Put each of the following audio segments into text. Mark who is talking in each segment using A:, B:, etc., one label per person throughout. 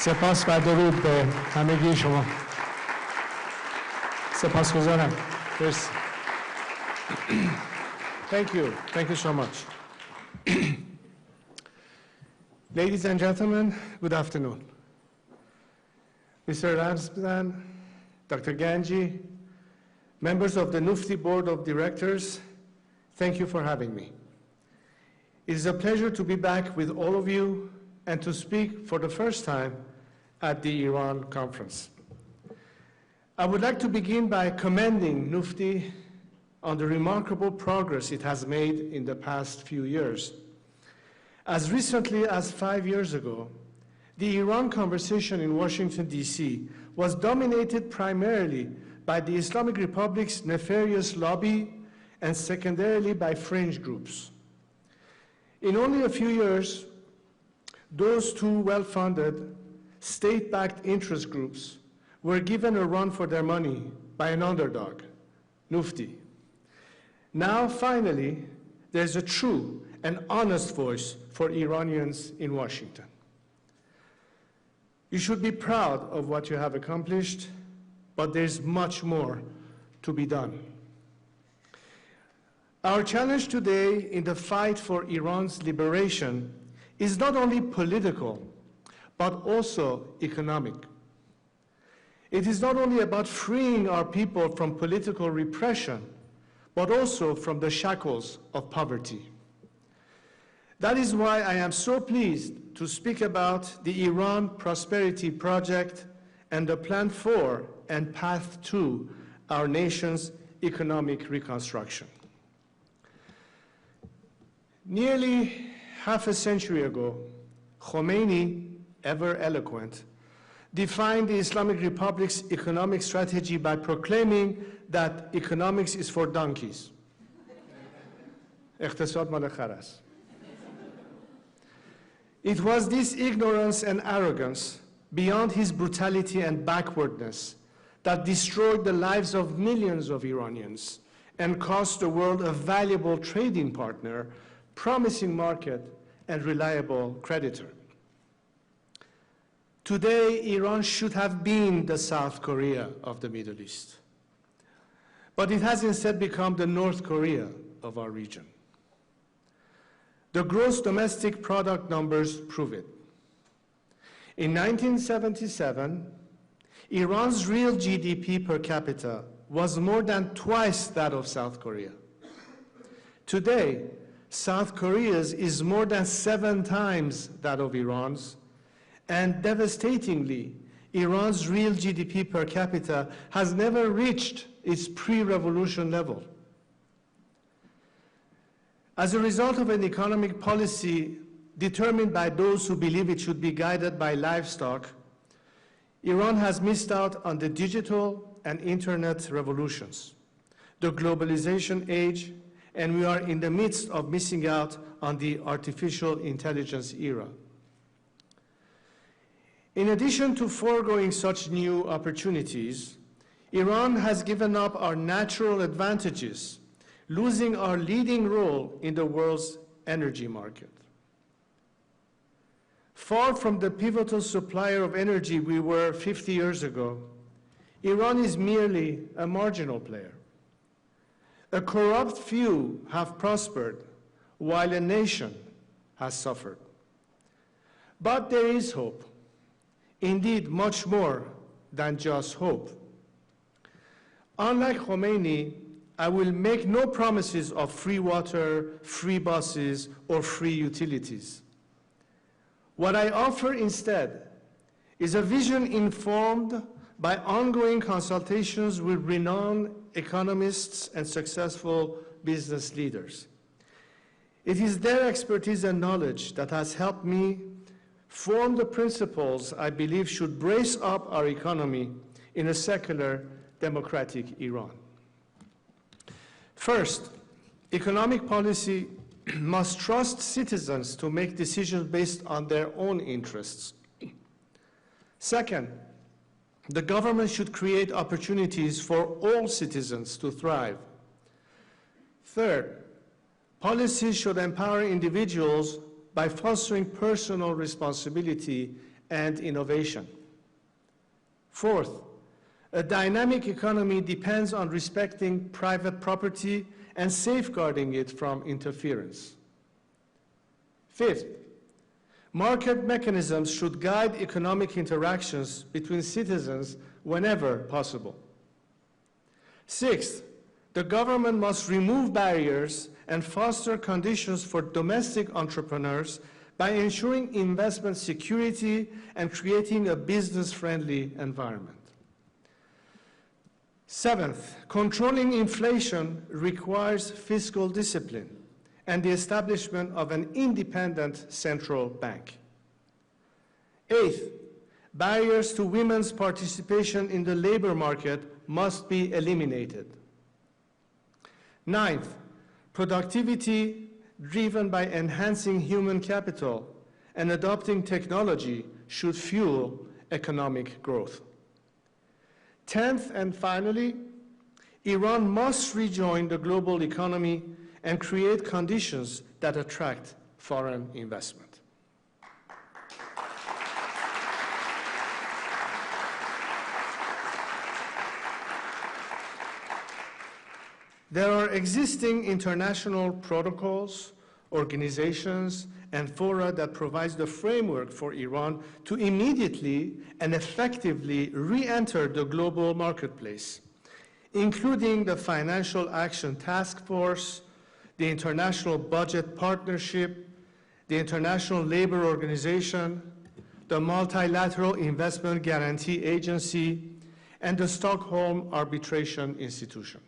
A: سپاس و درود به همگی شما. سپاسگزارم. مرسی. Thank you. Thank you so much. Ladies and gentlemen, good afternoon. Mr. Reza, Dr. Ganji, members of the Nufti Board of Directors, thank you for having me. It is a pleasure to be back with all of you and to speak for the first time at the Iran conference. I would like to begin by commending Nufti on the remarkable progress it has made in the past few years. As recently as 5 years ago, the Iran conversation in Washington, D.C. was dominated primarily by the Islamic Republic's nefarious lobby and secondarily by fringe groups. In only a few years, those two well-funded, state-backed interest groups were given a run for their money by an underdog, Nufti. Now, finally, there's a true and honest voice for Iranians in Washington. You should be proud of what you have accomplished, but there's much more to be done. Our challenge today in the fight for Iran's liberation is not only political, but also economic. It is not only about freeing our people from political repression, but also from the shackles of poverty. That is why I am so pleased to speak about the Iran Prosperity Project and the plan for and path to our nation's economic reconstruction. Nearly half a century ago, Khomeini, ever eloquent, defined the Islamic Republic's economic strategy by proclaiming that economics is for donkeys. اقتصاد مال خر است. It was this ignorance and arrogance, beyond his brutality and backwardness, that destroyed the lives of millions of Iranians and cost the world a valuable trading partner, promising market, and reliable creditor. Today, Iran should have been the South Korea of the Middle East, but it has instead become the North Korea of our region. The gross domestic product numbers prove it. In 1977, Iran's real GDP per capita was more than twice that of South Korea. Today, South Korea's is more than 7 times that of Iran's, and devastatingly, Iran's real GDP per capita has never reached its pre-revolution level. As a result of an economic policy determined by those who believe it should be guided by livestock, Iran has missed out on the digital and internet revolutions, the globalization age, and we are in the midst of missing out on the artificial intelligence era. In addition to foregoing such new opportunities, Iran has given up our natural advantages, losing our leading role in the world's energy market. Far from the pivotal supplier of energy we were 50 years ago, Iran is merely a marginal player. A corrupt few have prospered, while a nation has suffered. But there is hope. Indeed, much more than just hope. Unlike Khomeini, I will make no promises of free water, free buses, or free utilities. What I offer instead is a vision informed by ongoing consultations with renowned economists and successful business leaders. It is their expertise and knowledge that has helped me form the principles I believe should brace up our economy in a secular, democratic Iran. First, economic policy must trust citizens to make decisions based on their own interests. Second, the government should create opportunities for all citizens to thrive. Third, policies should empower individuals by fostering personal responsibility and innovation. Fourth, a dynamic economy depends on respecting private property and safeguarding it from interference. Fifth, market mechanisms should guide economic interactions between citizens whenever possible. Sixth, the government must remove barriers and foster conditions for domestic entrepreneurs by ensuring investment security and creating a business-friendly environment. Seventh, controlling inflation requires fiscal discipline and the establishment of an independent central bank. Eighth, barriers to women's participation in the labor market must be eliminated. Ninth, productivity driven by enhancing human capital and adopting technology should fuel economic growth. 10th and finally, Iran must rejoin the global economy and create conditions that attract foreign investment. There are existing international protocols, organizations, and fora that provides the framework for Iran to immediately and effectively re-enter the global marketplace, including the Financial Action Task Force, the International Budget Partnership, the International Labor Organization, the Multilateral Investment Guarantee Agency, and the Stockholm Arbitration Institution.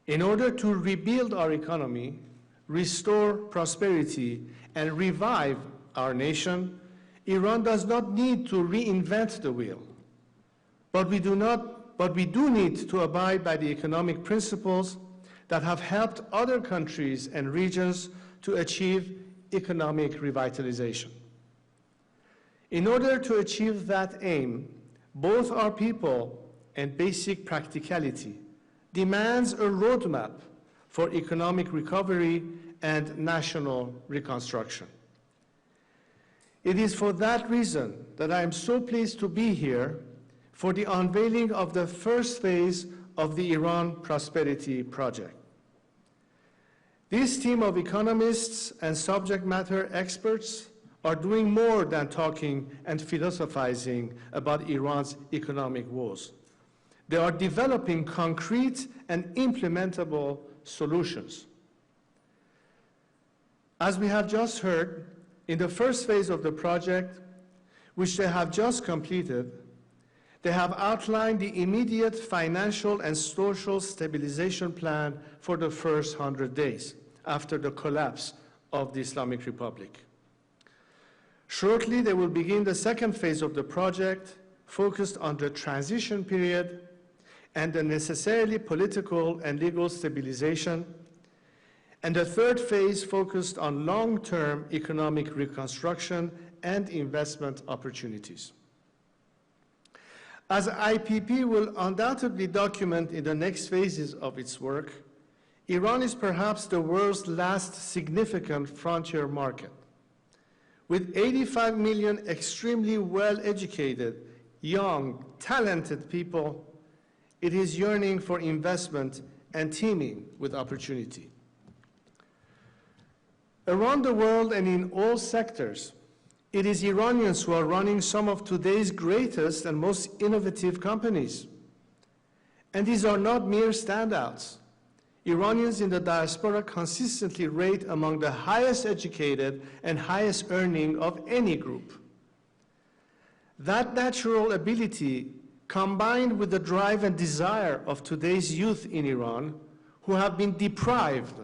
A: In order to rebuild our economy, restore prosperity, and revive our nation, Iran does not need to reinvent the wheel, but we do need to abide by the economic principles that have helped other countries and regions to achieve economic revitalization. In order to achieve that aim, both our people and basic practicality demands a roadmap for economic recovery and national reconstruction. It is for that reason that I am so pleased to be here for the unveiling of the first phase of the Iran Prosperity Project. This team of economists and subject matter experts are doing more than talking and philosophizing about Iran's economic woes. They are developing concrete and implementable solutions. As we have just heard, in the first phase of the project, which they have just completed, they have outlined the immediate financial and social stabilization plan for the first 100 days after the collapse of the Islamic Republic. Shortly, they will begin the second phase of the project, focused on the transition period and the necessarily political and legal stabilization, and the third phase focused on long-term economic reconstruction and investment opportunities. As IPP will undoubtedly document in the next phases of its work, Iran is perhaps the world's last significant frontier market. With 85 million extremely well-educated, young, talented people, it is yearning for investment and teeming with opportunity. Around the world and in all sectors, it is Iranians who are running some of today's greatest and most innovative companies. And these are not mere standouts. Iranians in the diaspora consistently rate among the highest educated and highest earning of any group. That natural ability, combined with the drive and desire of today's youth in Iran, who have been deprived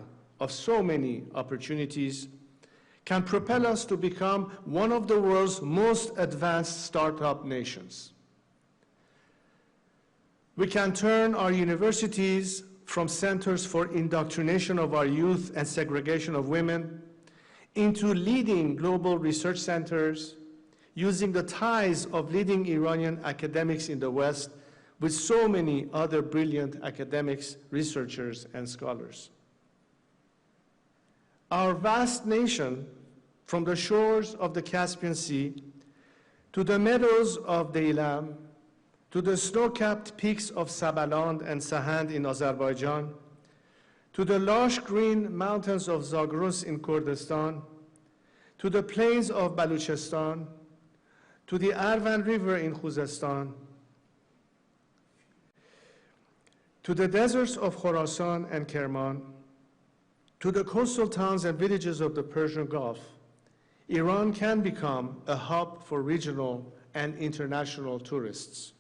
A: of so many opportunities, can propel us to become one of the world's most advanced startup nations. We can turn our universities from centers for indoctrination of our youth and segregation of women into leading global research centers, using the ties of leading Iranian academics in the West with so many other brilliant academics, researchers, and scholars. Our vast nation, from the shores of the Caspian Sea to the meadows of Deilam, to the snow-capped peaks of Sabaland and Sahand in Azerbaijan, to the lush green mountains of Zagros in Kurdistan, to the plains of Baluchistan, to the Arvan River in Khuzestan, to the deserts of Khorasan and Kerman, to the coastal towns and villages of the Persian Gulf, Iran can become a hub for regional and international tourists.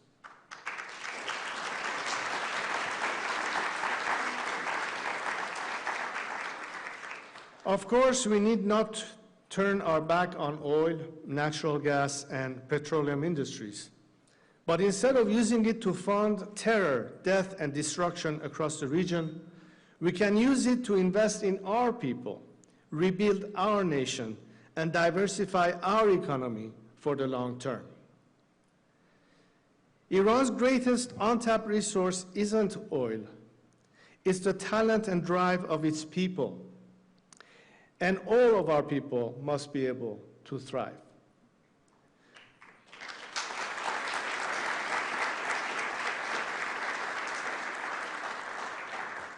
A: Of course, we need not turn our back on oil, natural gas, and petroleum industries. But instead of using it to fund terror, death, and destruction across the region, we can use it to invest in our people, rebuild our nation, and diversify our economy for the long term. Iran's greatest untapped resource isn't oil. It's the talent and drive of its people. And all of our people must be able to thrive.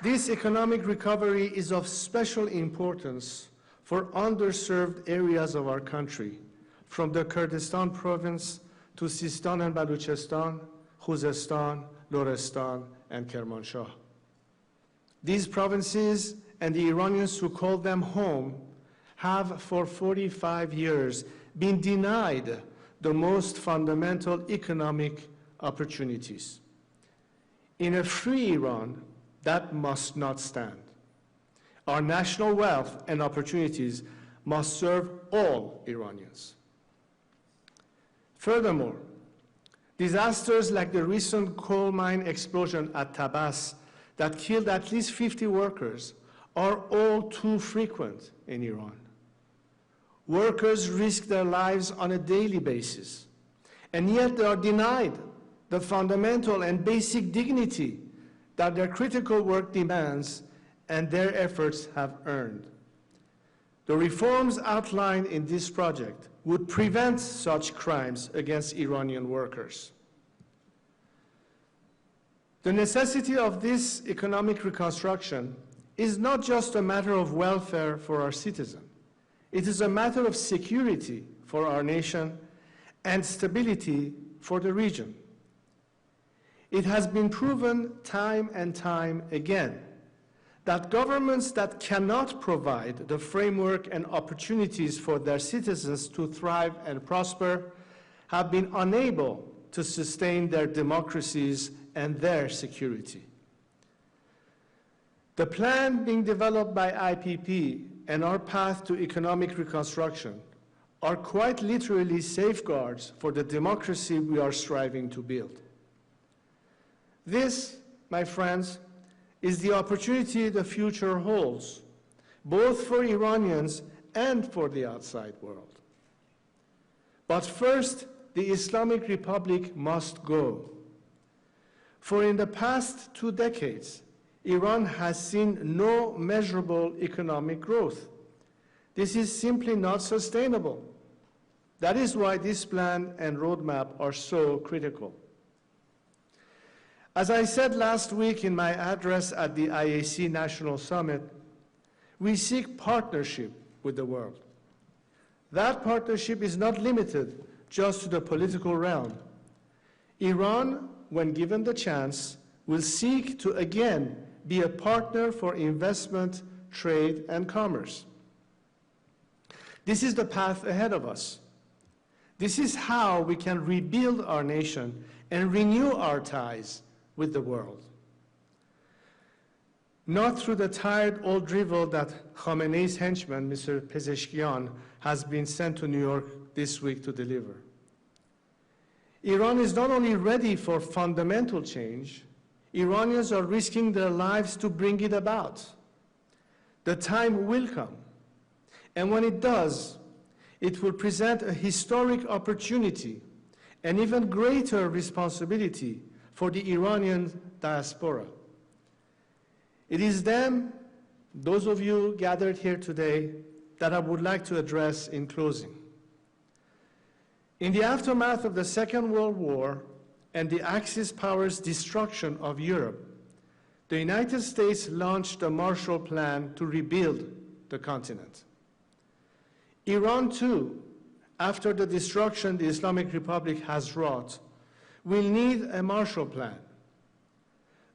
A: This economic recovery is of special importance for underserved areas of our country, from the Kurdistan province to Sistan and Baluchistan, Khuzestan, Lorestan, and Kermanshah. These provinces and the Iranians who call them home have for 45 years been denied the most fundamental economic opportunities. In a free Iran, that must not stand. Our national wealth and opportunities must serve all Iranians. Furthermore, disasters like the recent coal mine explosion at Tabas that killed at least 50 workers are all too frequent in Iran. Workers risk their lives on a daily basis, and yet they are denied the fundamental and basic dignity that their critical work demands and their efforts have earned. The reforms outlined in this project would prevent such crimes against Iranian workers. The necessity of this economic reconstruction is not just a matter of welfare for our citizens. It is a matter of security for our nation and stability for the region. It has been proven time and time again that governments that cannot provide the framework and opportunities for their citizens to thrive and prosper have been unable to sustain their democracies and their security. The plan being developed by IPP and our path to economic reconstruction are quite literally safeguards for the democracy we are striving to build. This, my friends, is the opportunity the future holds, both for Iranians and for the outside world. But first, the Islamic Republic must go. For in the past 2 decades, Iran has seen no measurable economic growth. This is simply not sustainable. That is why this plan and roadmap are so critical. As I said last week in my address at the IAC National Summit, we seek partnership with the world. That partnership is not limited just to the political realm. Iran, when given the chance, will seek to again be a partner for investment, trade, and commerce. This is the path ahead of us. This is how we can rebuild our nation and renew our ties with the world. Not through the tired old drivel that Khamenei's henchman, Mr. Pezeshkian, has been sent to New York this week to deliver. Iran is not only ready for fundamental change, Iranians are risking their lives to bring it about. The time will come, and when it does, it will present a historic opportunity and even greater responsibility for the Iranian diaspora. It is them, those of you gathered here today, that I would like to address in closing. In the aftermath of the Second World War and the Axis powers' destruction of Europe, the United States launched a Marshall Plan to rebuild the continent. Iran, too, after the destruction the Islamic Republic has wrought, will need a Marshall Plan.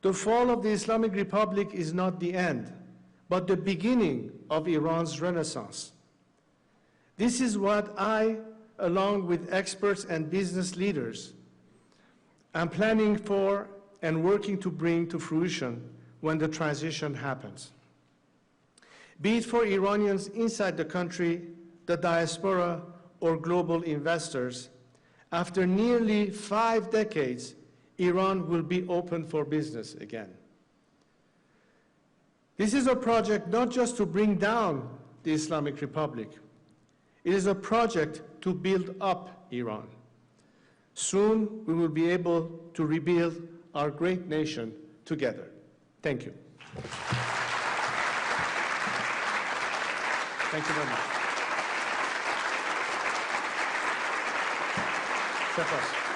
A: The fall of the Islamic Republic is not the end, but the beginning of Iran's renaissance. This is what I, along with experts and business leaders, am planning for and working to bring to fruition when the transition happens. Be it for Iranians inside the country, the diaspora, or global investors, after nearly 5 decades, Iran will be open for business again. This is a project not just to bring down the Islamic Republic. It is a project to build up Iran. Soon, we will be able to rebuild our great nation together. Thank you. Thank you very much. Stefan.